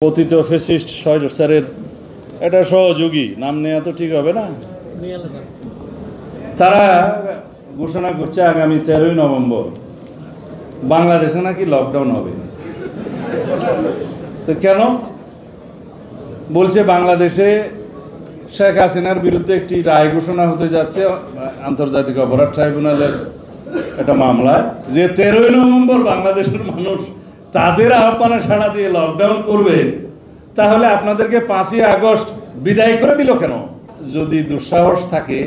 পতিত ফ্যাসিস্ট স্বৈরাচারের এটা সহযোগী নাম নেওয়া তো ঠিক হবে না। তারা ঘোষণা করছে আগামী 13ই নভেম্বর বাংলাদেশে নাকি লকডাউন হবে। তো কেন বলছে? বাংলাদেশে শেখ হাসিনার বিরুদ্ধে একটি রায় ঘোষণা হতে যাচ্ছে আন্তর্জাতিক অপরাধ ট্রাইব্যুনালের একটা মামলায়, যে 13ই নভেম্বর বাংলাদেশের মানুষ তাদের আহ্বানে সাড়া দিয়ে লকডাউন করবে। তাহলে আপনাদেরকে 5ই আগস্ট বিদায় করে দিল কেন? যদি দুঃসাহস থাকে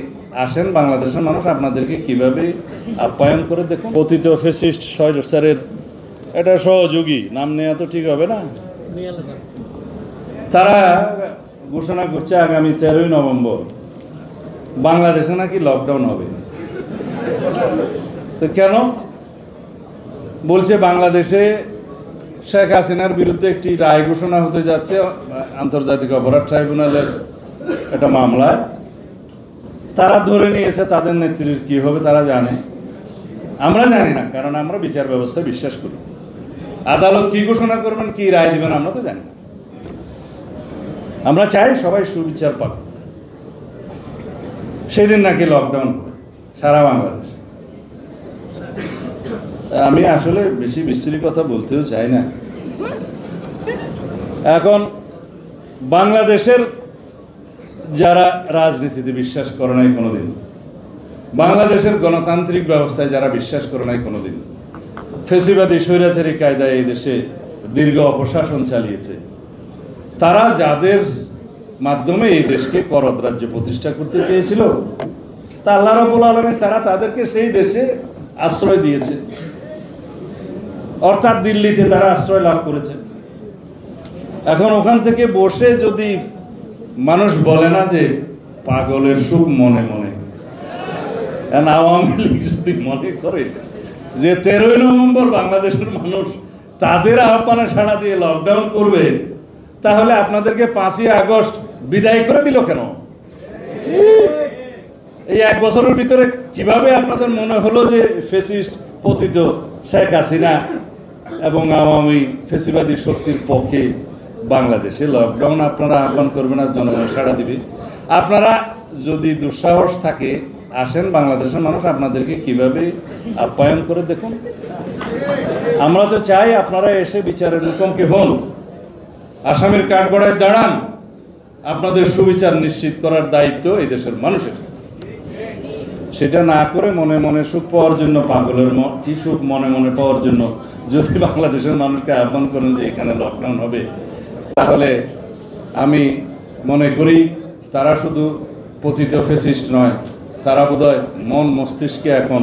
আসেন, বাংলাদেশের মানুষ আপনাদেরকে কিভাবে আপ্যায়ন করে দেখুন। পতিত ফ্যাসিস্ট স্বৈরাচারের এটা সহযোগী নাম নেওয়া তো ঠিক হবে না। তারা ঘোষণা করছে আগামী 13ই নভেম্বর বাংলাদেশে নাকি লকডাউন হবে। তো কেন বলছে? বাংলাদেশে শেখ হাসিনার বিরুদ্ধে একটি রায় ঘোষণা হতে যাচ্ছে আন্তর্জাতিক অপরাধ ট্রাইব্যুনালের একটা মামলায়। তারা ধরে নিয়েছে, তাদের নেত্রীর কি হবে তারা জানে, আমরা জানি না, কারণ আমরা বিচার ব্যবস্থায় বিশ্বাস করি। আদালত কি ঘোষণা করবেন, কি রায় দিবেন আমরা তো জানি না। আমরা চাই সবাই সুবিচার পাক। সেদিন নাকি লকডাউন সারা বাংলাদেশ। আমি আসলে বেশি বিশ্রী কথা বলতেও চাই না। এখন বাংলাদেশের যারা রাজনীতিতে বিশ্বাস করে নাই কোনোদিন, বাংলাদেশের গণতান্ত্রিক ব্যবস্থায় যারা বিশ্বাস করে নাই কোনোদিন, ফ্যাসিবাদী স্বৈরাচারী কায়দায় এই দেশে দীর্ঘ অপশাসন চালিয়েছে, তারা যাদের মাধ্যমে এই দেশকে করদ রাজ্য প্রতিষ্ঠা করতে চেয়েছিল, তা আল্লাহ রাব্বুল আলামিন তারা তাদেরকে সেই দেশে আশ্রয় দিয়েছে। অর্থাৎ দিল্লিতে তারা আশ্রয় লাভ করেছে। এখন ওখান থেকে বসে যদি মানুষ বলে না যে পাগলের সুখ মনে মনে, আওয়ামী লীগ যদি মনে করে যে 13ই নভেম্বর বাংলাদেশের মানুষ তাদের আহ্বানে সাড়া দিয়ে লকডাউন করবে, তাহলে আপনাদেরকে 5ই আগস্ট বিদায় করে দিল কেন? এই 1 বছরের ভিতরে কিভাবে আপনাদের মনে হলো যে ফ্যাসিস্ট পতিত শেখ হাসিনা এবং আওয়ামী ফ্যাসিবাদী শক্তির পক্ষে বাংলাদেশে লকডাউন আপনারা আহ্বান করবেন আর জনগণ সাড়া দিবে? আপনারা যদি দুঃসাহস থাকে আসেন, বাংলাদেশের মানুষ আপনাদেরকে কিভাবে আপ্যায়ন করে দেখুন। আমরা তো চাই আপনারা এসে বিচারের মুখোমুখি হন, আসামির কাঠগড়ায় দাঁড়ান। আপনাদের সুবিচার নিশ্চিত করার দায়িত্ব এই দেশের মানুষের। সেটা না করে মনে মনে সুখ পাওয়ার জন্য, পাগলের কি সুখ মনে মনে পাওয়ার জন্য যদি বাংলাদেশের মানুষকে আহ্বান করেন যে এখানে লকডাউন হবে, তাহলে আমি মনে করি তারা শুধু পতিত ফ্যাসিস্ট নয়, তারা বোধহয় মন মস্তিষ্কে এখন